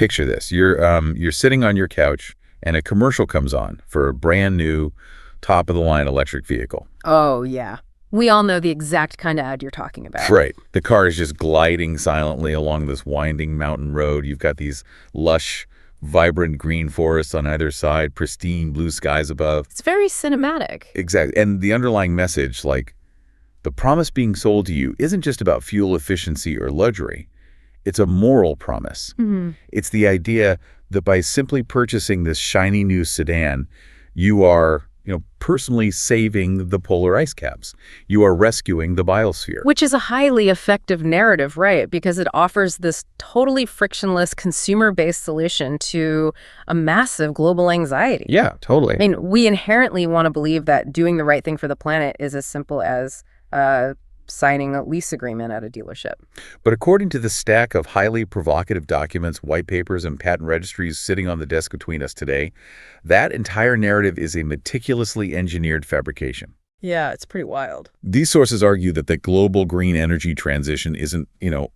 picture this. You're sitting on your couch and a commercial comes on for a brand new top-of-the-line electric vehicle. Oh, yeah. We all know the exact kind of ad you're talking about. Right. The car is just gliding silently along this winding mountain road. You've got these lush, vibrant green forests on either side, pristine blue skies above. It's very cinematic. Exactly. And the underlying message, like, the promise being sold to you isn't just about fuel efficiency or luxury. It's a moral promise. Mm-hmm. It's the idea that by simply purchasing this shiny new sedan, you are, personally saving the polar ice caps. You are rescuing the biosphere. Which is a highly effective narrative, right? Because it offers this totally frictionless, consumer-based solution to a massive global anxiety. Yeah, totally. I mean, we inherently want to believe that doing the right thing for the planet is as simple as signing a lease agreement at a dealership. But according to the stack of highly provocative documents, white papers, and patent registries sitting on the desk between us today, that entire narrative is a meticulously engineered fabrication. Yeah, it's pretty wild. These sources argue that the global green energy transition isn't,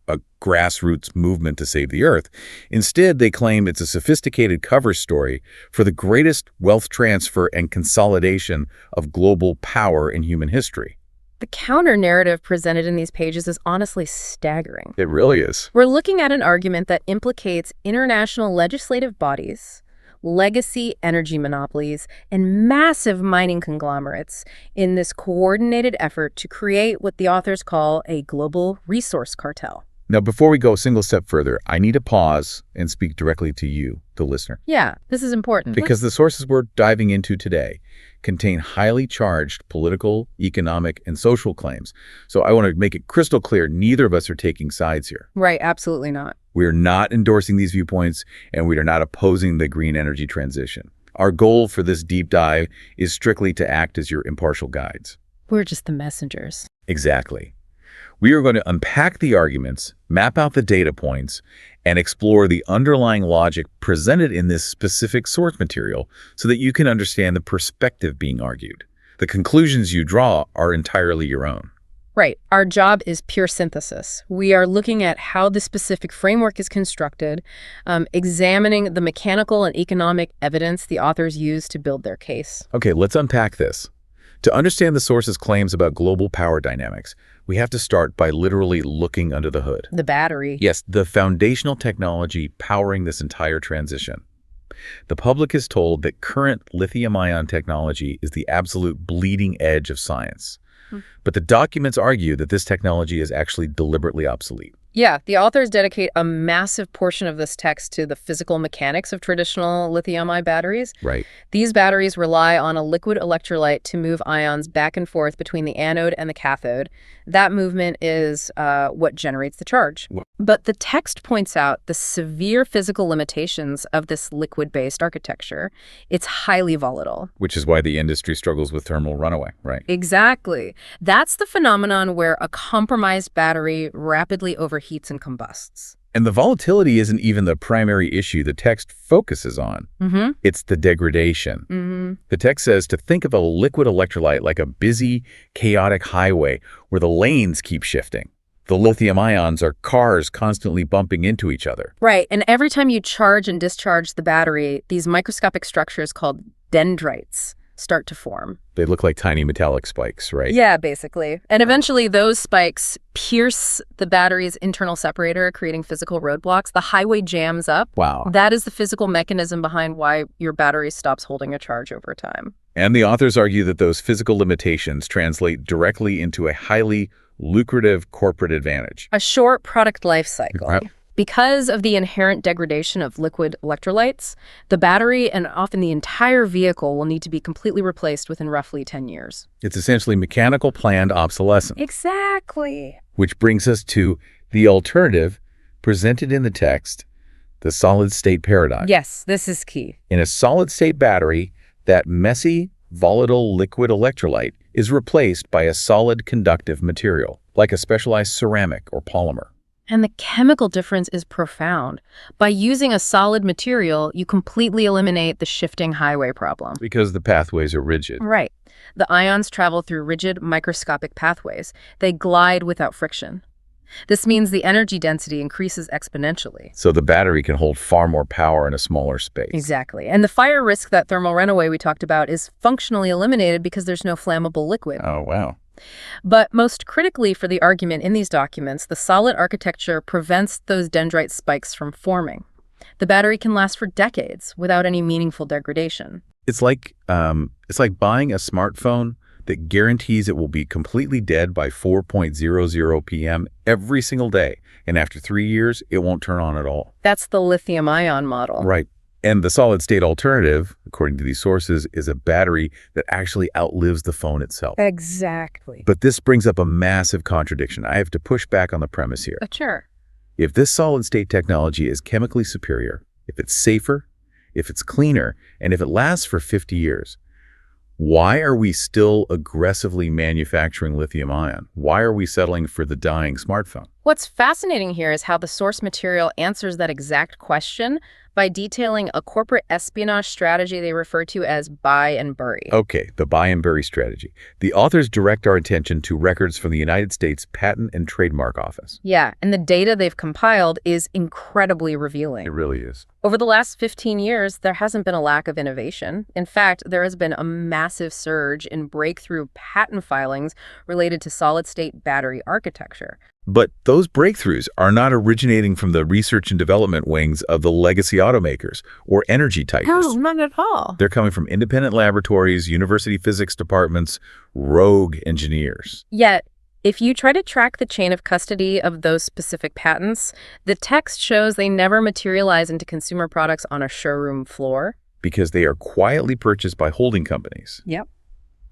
a grassroots movement to save the Earth. Instead, they claim it's a sophisticated cover story for the greatest wealth transfer and consolidation of global power in human history. The counter-narrative presented in these pages is honestly staggering. It really is. We're looking at an argument that implicates international legislative bodies, legacy energy monopolies, and massive mining conglomerates in this coordinated effort to create what the authors call a global resource cartel. Now, before we go a single step further, I need to pause and speak directly to you, the listener. Yeah, this is important. Because the sources we're diving into today contain highly charged political, economic, and social claims. So I want to make it crystal clear, neither of us are taking sides here. Right, absolutely not. We are not endorsing these viewpoints, and we are not opposing the green energy transition. Our goal for this deep dive is strictly to act as your impartial guides. We're just the messengers. Exactly. We are going to unpack the arguments, map out the data points, and explore the underlying logic presented in this specific source material so that you can understand the perspective being argued. The conclusions you draw are entirely your own. Right. Our job is pure synthesis. We are looking at how the specific framework is constructed, examining the mechanical and economic evidence the authors use to build their case. Okay, let's unpack this. To understand the source's claims about global power dynamics, we have to start by literally looking under the hood. The battery. Yes, the foundational technology powering this entire transition. The public is told that current lithium-ion technology is the absolute bleeding edge of science. But the documents argue that this technology is actually deliberately obsolete. Yeah, the authors dedicate a massive portion of this text to the physical mechanics of traditional lithium-ion batteries. Right. These batteries rely on a liquid electrolyte to move ions back and forth between the anode and the cathode. That movement is what generates the charge. But the text points out the severe physical limitations of this liquid-based architecture. It's highly volatile. Which is why the industry struggles with thermal runaway, right? Exactly. That's the phenomenon where a compromised battery rapidly overheats and combusts. And the volatility isn't even the primary issue the text focuses on. It's the degradation. The text says to think of a liquid electrolyte like a busy, chaotic highway where the lanes keep shifting. The lithium ions are cars constantly bumping into each other. Right, and every time you charge and discharge the battery, these microscopic structures called dendrites start to form. They look like tiny metallic spikes, right? Yeah, basically. And eventually those spikes pierce the battery's internal separator, creating physical roadblocks. The highway jams up. Wow. That is the physical mechanism behind why your battery stops holding a charge over time. And the authors argue that those physical limitations translate directly into a highly lucrative corporate advantage. A short product life cycle. Right. Because of the inherent degradation of liquid electrolytes, the battery and often the entire vehicle will need to be completely replaced within roughly 10 years. It's essentially mechanical planned obsolescence. Exactly. Which brings us to the alternative presented in the text, the solid-state paradigm. Yes, this is key. In a solid-state battery, that messy, volatile liquid electrolyte is replaced by a solid conductive material, like a specialized ceramic or polymer. And the chemical difference is profound. By using a solid material, you completely eliminate the shifting highway problem. Because the pathways are rigid. Right. The ions travel through rigid, microscopic pathways. They glide without friction. This means the energy density increases exponentially. So the battery can hold far more power in a smaller space. Exactly. And the fire risk, that thermal runaway we talked about, is functionally eliminated because there's no flammable liquid. Oh, wow. But most critically for the argument in these documents, the solid architecture prevents those dendrite spikes from forming. The battery can last for decades without any meaningful degradation. It's like buying a smartphone that guarantees it will be completely dead by 4:00 p.m. every single day. And after 3 years, it won't turn on at all. That's the lithium-ion model. Right. And the solid-state alternative, according to these sources, is a battery that actually outlives the phone itself. Exactly. But this brings up a massive contradiction. I have to push back on the premise here. Sure. If this solid-state technology is chemically superior, if it's safer, if it's cleaner, and if it lasts for 50 years, why are we still aggressively manufacturing lithium-ion? Why are we settling for the dying smartphone? What's fascinating here is how the source material answers that exact question by detailing a corporate espionage strategy they refer to as buy and bury. Okay, the buy and bury strategy. The authors direct our attention to records from the United States Patent and Trademark Office. Yeah, and the data they've compiled is incredibly revealing. It really is. Over the last 15 years, there hasn't been a lack of innovation. In fact, there has been a massive surge in breakthrough patent filings related to solid-state battery architecture. But those breakthroughs are not originating from the research and development wings of the legacy automakers or energy titans. No, not at all. They're coming from independent laboratories, university physics departments, rogue engineers. Yet, if you try to track the chain of custody of those specific patents, the text shows they never materialize into consumer products on a showroom floor. Because they are quietly purchased by holding companies. Yep.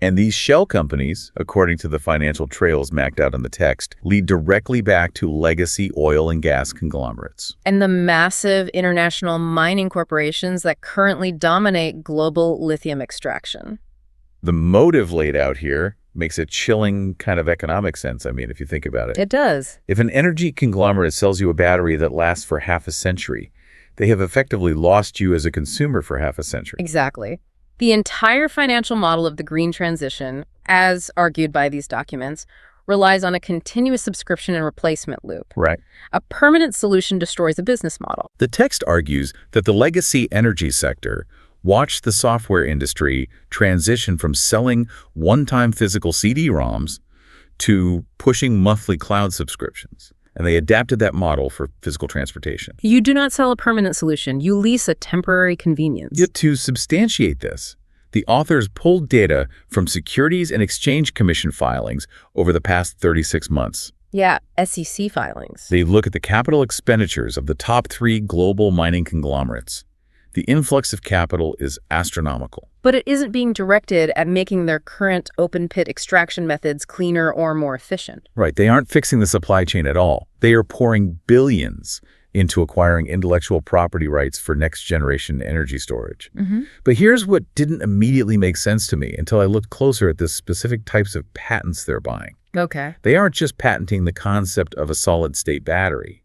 And these shell companies, according to the financial trails mapped out in the text, lead directly back to legacy oil and gas conglomerates. And the massive international mining corporations that currently dominate global lithium extraction. The motive laid out here makes a chilling kind of economic sense, I mean, if you think about it. It does. If an energy conglomerate sells you a battery that lasts for half a century, they have effectively lost you as a consumer for half a century. Exactly. The entire financial model of the green transition, as argued by these documents, relies on a continuous subscription and replacement loop. Right. A permanent solution destroys a business model. The text argues that the legacy energy sector watched the software industry transition from selling one-time physical CD-ROMs to pushing monthly cloud subscriptions. And they adapted that model for physical transportation. You do not sell a permanent solution. You lease a temporary convenience. Yet to substantiate this, the authors pulled data from Securities and Exchange Commission filings over the past 36 months. Yeah, SEC filings. They look at the capital expenditures of the top 3 global mining conglomerates. The influx of capital is astronomical. But it isn't being directed at making their current open-pit extraction methods cleaner or more efficient. Right. They aren't fixing the supply chain at all. They are pouring billions into acquiring intellectual property rights for next-generation energy storage. But here's what didn't immediately make sense to me until I looked closer at the specific types of patents they're buying. Okay. They aren't just patenting the concept of a solid-state battery.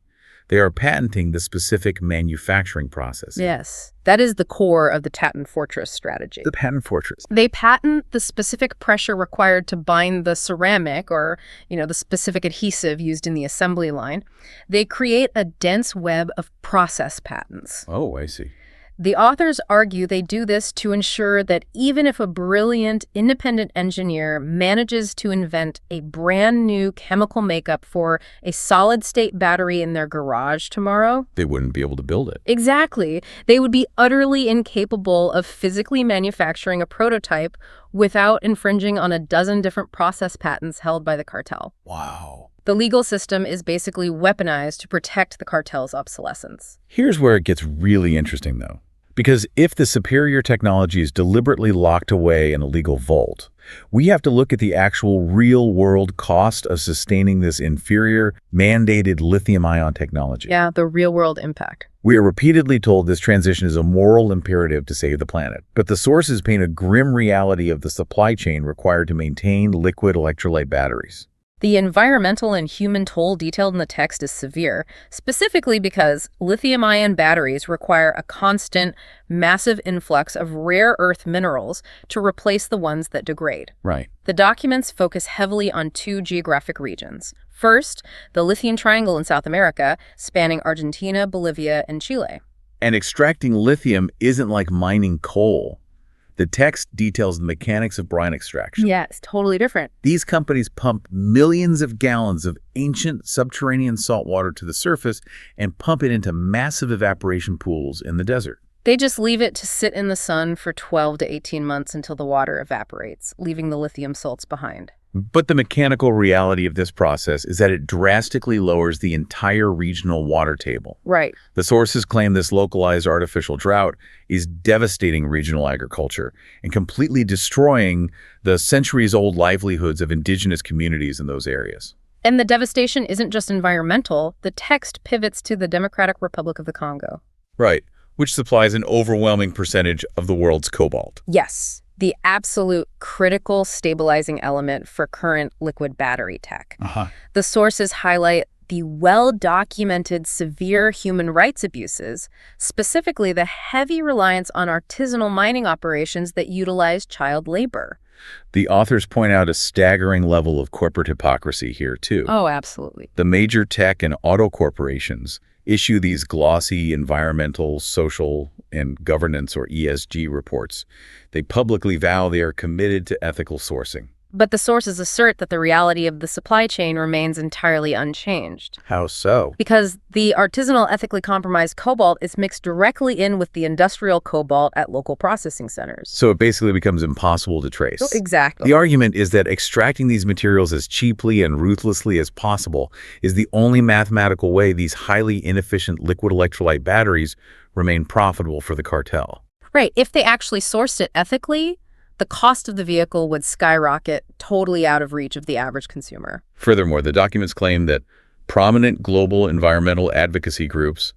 They are patenting the specific manufacturing process. Yes, that is the core of the patent fortress strategy. The patent fortress. They patent the specific pressure required to bind the ceramic or, the specific adhesive used in the assembly line. They create a dense web of process patents. Oh, I see. The authors argue they do this to ensure that even if a brilliant independent engineer manages to invent a brand new chemical makeup for a solid-state battery in their garage tomorrow, they wouldn't be able to build it. Exactly. They would be utterly incapable of physically manufacturing a prototype without infringing on a dozen different process patents held by the cartel. Wow. The legal system is basically weaponized to protect the cartel's obsolescence. Here's where it gets really interesting, though. Because if the superior technology is deliberately locked away in a legal vault, we have to look at the actual real-world cost of sustaining this inferior, mandated lithium-ion technology. Yeah, the real-world impact. We are repeatedly told this transition is a moral imperative to save the planet, but the sources paint a grim reality of the supply chain required to maintain liquid electrolyte batteries. The environmental and human toll detailed in the text is severe, specifically because lithium-ion batteries require a constant, massive influx of rare earth minerals to replace the ones that degrade. Right. The documents focus heavily on two geographic regions. First, the Lithium Triangle in South America, spanning Argentina, Bolivia, and Chile. And extracting lithium isn't like mining coal. The text details the mechanics of brine extraction. Yeah, it's totally different. These companies pump millions of gallons of ancient subterranean salt water to the surface and pump it into massive evaporation pools in the desert. They just leave it to sit in the sun for 12 to 18 months until the water evaporates, leaving the lithium salts behind. But the mechanical reality of this process is that it drastically lowers the entire regional water table. Right. The sources claim this localized artificial drought is devastating regional agriculture and completely destroying the centuries-old livelihoods of indigenous communities in those areas. And the devastation isn't just environmental. The text pivots to the Democratic Republic of the Congo. Right, which supplies an overwhelming percentage of the world's cobalt. Yes, the absolute critical stabilizing element for current liquid battery tech. The sources highlight the well-documented severe human rights abuses, specifically the heavy reliance on artisanal mining operations that utilize child labor. The authors point out a staggering level of corporate hypocrisy here, too. Oh, absolutely. The major tech and auto corporations issue these glossy environmental, social, and governance or ESG reports. They publicly vow they are committed to ethical sourcing. But the sources assert that the reality of the supply chain remains entirely unchanged. How so? Because the artisanal ethically compromised cobalt is mixed directly in with the industrial cobalt at local processing centers. So it basically becomes impossible to trace. Exactly. The argument is that extracting these materials as cheaply and ruthlessly as possible is the only mathematical way these highly inefficient liquid electrolyte batteries remain profitable for the cartel. Right. If they actually sourced it ethically, the cost of the vehicle would skyrocket, totally out of reach of the average consumer. Furthermore, the documents claim that prominent global environmental advocacy groups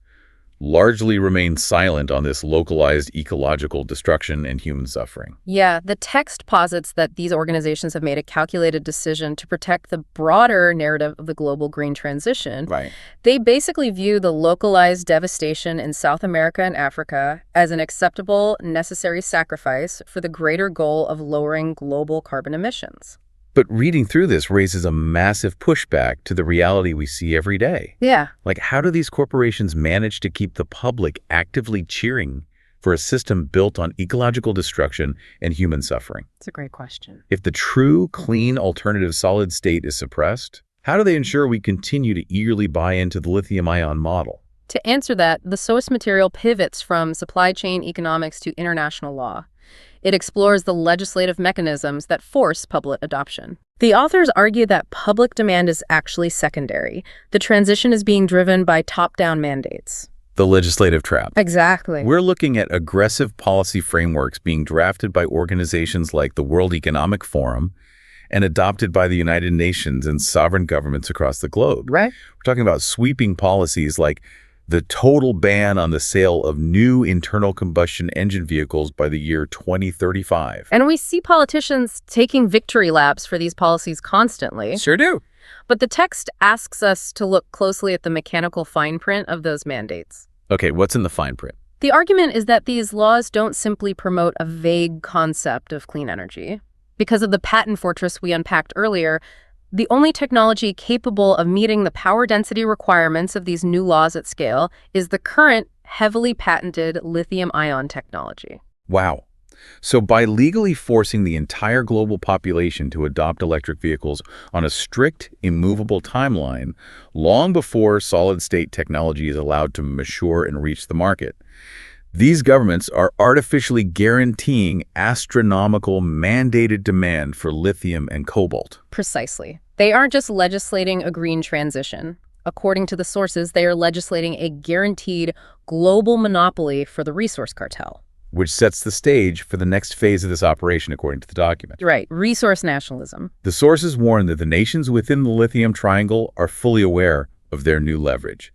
largely remain silent on this localized ecological destruction and human suffering. Yeah, the text posits that these organizations have made a calculated decision to protect the broader narrative of the global green transition. Right. They basically view the localized devastation in South America and Africa as an acceptable, necessary sacrifice for the greater goal of lowering global carbon emissions. But reading through this raises a massive pushback to the reality we see every day. Yeah. Like, how do these corporations manage to keep the public actively cheering for a system built on ecological destruction and human suffering? That's a great question. If the true, clean, alternative solid state is suppressed, how do they ensure we continue to eagerly buy into the lithium-ion model? To answer that, the source material pivots from supply chain economics to international law. It explores the legislative mechanisms that force public adoption. The authors argue that public demand is actually secondary. The transition is being driven by top-down mandates. The legislative trap. Exactly. We're looking at aggressive policy frameworks being drafted by organizations like the World Economic Forum and adopted by the United Nations and sovereign governments across the globe. Right. We're talking about sweeping policies like the total ban on the sale of new internal combustion engine vehicles by the year 2035. And we see politicians taking victory laps for these policies constantly. Sure do. But the text asks us to look closely at the mechanical fine print of those mandates. Okay, what's in the fine print? The argument is that these laws don't simply promote a vague concept of clean energy. Because of the patent fortress we unpacked earlier, the only technology capable of meeting the power density requirements of these new laws at scale is the current heavily patented lithium-ion technology. Wow. So by legally forcing the entire global population to adopt electric vehicles on a strict, immovable timeline, long before solid-state technology is allowed to mature and reach the market, these governments are artificially guaranteeing astronomical mandated demand for lithium and cobalt. Precisely. They aren't just legislating a green transition. According to the sources, they are legislating a guaranteed global monopoly for the resource cartel. Which sets the stage for the next phase of this operation, according to the document. Right. Resource nationalism. The sources warn that the nations within the Lithium Triangle are fully aware of their new leverage.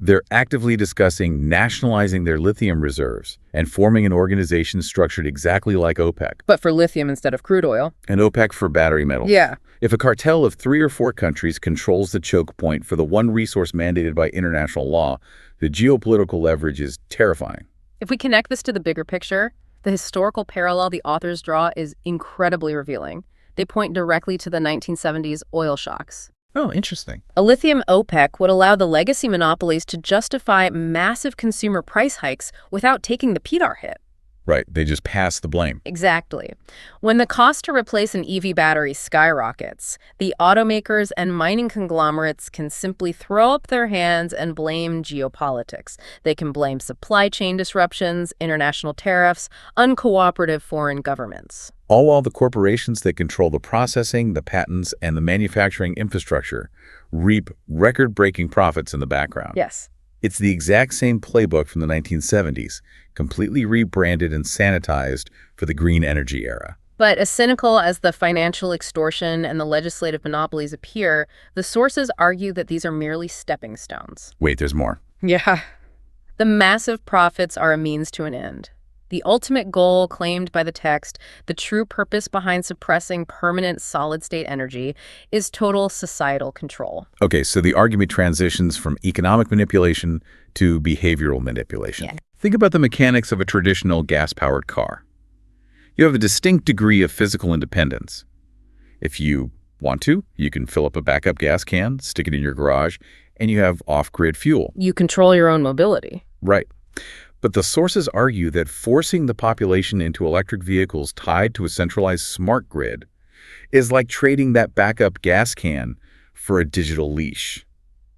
They're actively discussing nationalizing their lithium reserves and forming an organization structured exactly like OPEC. But for lithium instead of crude oil. And OPEC for battery metals. Yeah. If a cartel of 3 or 4 countries controls the choke point for the one resource mandated by international law, the geopolitical leverage is terrifying. If we connect this to the bigger picture, the historical parallel the authors draw is incredibly revealing. They point directly to the 1970s oil shocks. Oh, interesting. A lithium OPEC would allow the legacy monopolies to justify massive consumer price hikes without taking the PDAR hit. Right, they just pass the blame. Exactly. When the cost to replace an EV battery skyrockets, the automakers and mining conglomerates can simply throw up their hands and blame geopolitics. They can blame supply chain disruptions, international tariffs, uncooperative foreign governments. All while the corporations that control the processing, the patents, and the manufacturing infrastructure reap record-breaking profits in the background. Yes. It's the exact same playbook from the 1970s, completely rebranded and sanitized for the green energy era. But as cynical as the financial extortion and the legislative monopolies appear, the sources argue that these are merely stepping stones. Wait, there's more. Yeah. The massive profits are a means to an end. The ultimate goal claimed by the text, the true purpose behind suppressing permanent solid-state energy, is total societal control. Okay, so the argument transitions from economic manipulation to behavioral manipulation. Yeah. Think about the mechanics of a traditional gas-powered car. You have a distinct degree of physical independence. If you want to, you can fill up a backup gas can, stick it in your garage, and you have off-grid fuel. You control your own mobility. Right. But the sources argue that forcing the population into electric vehicles tied to a centralized smart grid is like trading that backup gas can for a digital leash.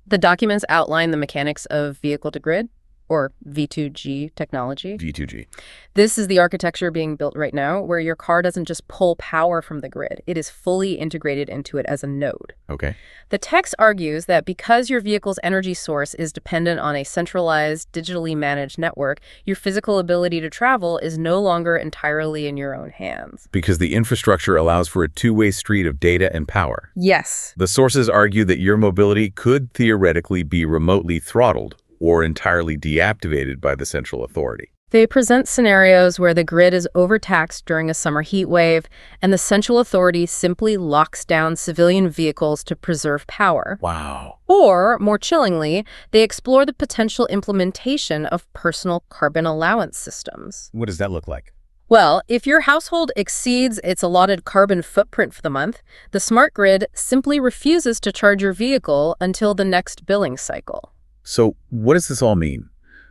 The documents outline the mechanics of vehicle-to-grid, or V2G technology. V2G. This is the architecture being built right now, where your car doesn't just pull power from the grid. It is fully integrated into it as a node. Okay. The text argues that because your vehicle's energy source is dependent on a centralized, digitally managed network, your physical ability to travel is no longer entirely in your own hands. Because the infrastructure allows for a two-way street of data and power. Yes. The sources argue that your mobility could theoretically be remotely throttled or entirely deactivated by the central authority. They present scenarios where the grid is overtaxed during a summer heat wave, and the central authority simply locks down civilian vehicles to preserve power. Wow. Or, more chillingly, they explore the potential implementation of personal carbon allowance systems. What does that look like? Well, if your household exceeds its allotted carbon footprint for the month, the smart grid simply refuses to charge your vehicle until the next billing cycle. So what does this all mean?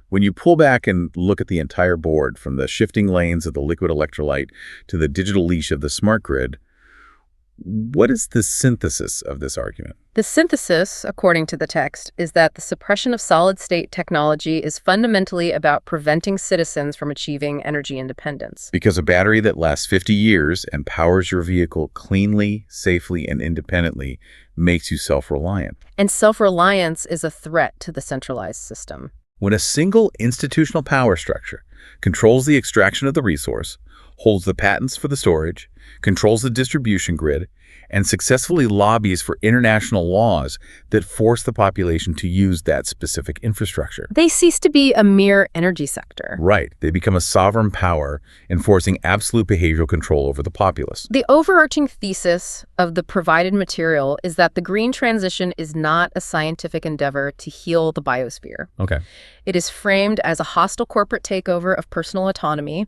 When you pull back and look at the entire board, from the shifting lanes of the liquid electrolyte to the digital leash of the smart grid, what is the synthesis of this argument? The synthesis, according to the text, is that the suppression of solid-state technology is fundamentally about preventing citizens from achieving energy independence. Because a battery that lasts 50 years and powers your vehicle cleanly, safely, and independently makes you self-reliant. And self-reliance is a threat to the centralized system. When a single institutional power structure controls the extraction of the resource, holds the patents for the storage, controls the distribution grid, and successfully lobbies for international laws that force the population to use that specific infrastructure. They cease to be a mere energy sector. Right. They become a sovereign power, enforcing absolute behavioral control over the populace. The overarching thesis of the provided material is that the green transition is not a scientific endeavor to heal the biosphere. Okay. It is framed as a hostile corporate takeover of personal autonomy,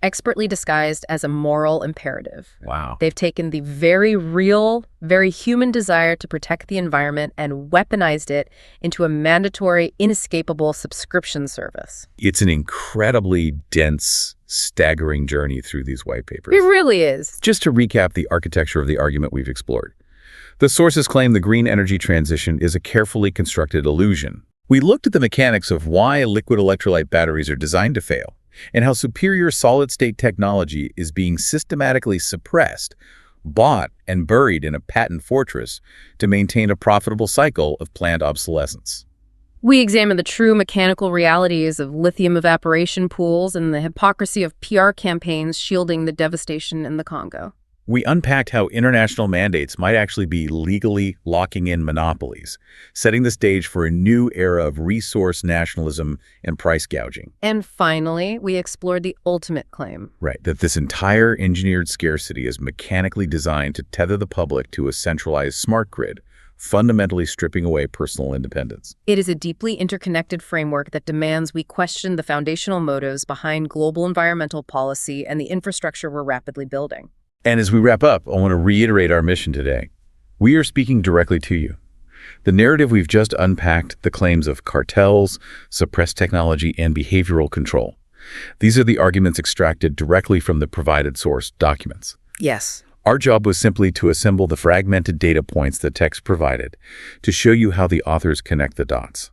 expertly disguised as a moral imperative. Wow. They've taken the very real, very human desire to protect the environment and weaponized it into a mandatory, inescapable subscription service. It's an incredibly dense, staggering journey through these white papers. It really is. Just to recap the architecture of the argument we've explored. The sources claim the green energy transition is a carefully constructed illusion. We looked at the mechanics of why liquid electrolyte batteries are designed to fail, and how superior solid-state technology is being systematically suppressed, bought, and buried in a patent fortress to maintain a profitable cycle of planned obsolescence. We examine the true mechanical realities of lithium evaporation pools and the hypocrisy of PR campaigns shielding the devastation in the Congo. We unpacked how international mandates might actually be legally locking in monopolies, setting the stage for a new era of resource nationalism and price gouging. And finally, we explored the ultimate claim. Right, that this entire engineered scarcity is mechanically designed to tether the public to a centralized smart grid, fundamentally stripping away personal independence. It is a deeply interconnected framework that demands we question the foundational motives behind global environmental policy and the infrastructure we're rapidly building. And as we wrap up, I want to reiterate our mission today. We are speaking directly to you. The narrative we've just unpacked, the claims of cartels, suppressed technology, and behavioral control. These are the arguments extracted directly from the provided source documents. Yes. Our job was simply to assemble the fragmented data points the text provided to show you how the authors connect the dots.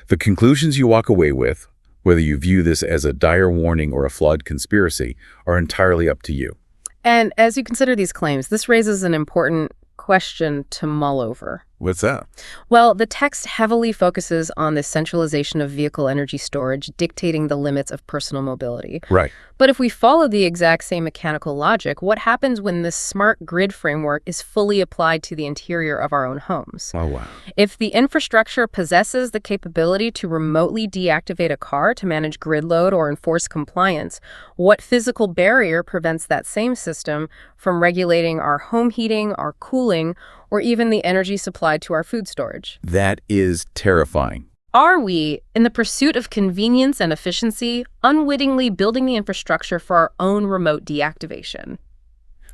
The conclusions you walk away with, whether you view this as a dire warning or a flawed conspiracy, are entirely up to you. And as you consider these claims, this raises an important question to mull over. What's that? Well, the text heavily focuses on the centralization of vehicle energy storage, dictating the limits of personal mobility. Right. But if we follow the exact same mechanical logic, what happens when this smart grid framework is fully applied to the interior of our own homes? Oh, wow. If the infrastructure possesses the capability to remotely deactivate a car to manage grid load or enforce compliance, what physical barrier prevents that same system from regulating our home heating, our cooling, or even the energy supplied to our food storage? That is terrifying. Are we, in the pursuit of convenience and efficiency, unwittingly building the infrastructure for our own remote deactivation?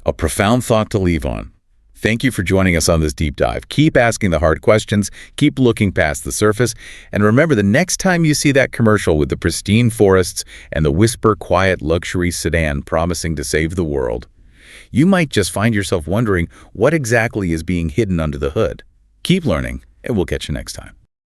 A profound thought to leave on. Thank you for joining us on this deep dive. Keep asking the hard questions, keep looking past the surface, and remember, the next time you see that commercial with the pristine forests and the whisper-quiet luxury sedan promising to save the world, you might just find yourself wondering what exactly is being hidden under the hood. Keep learning, and we'll catch you next time.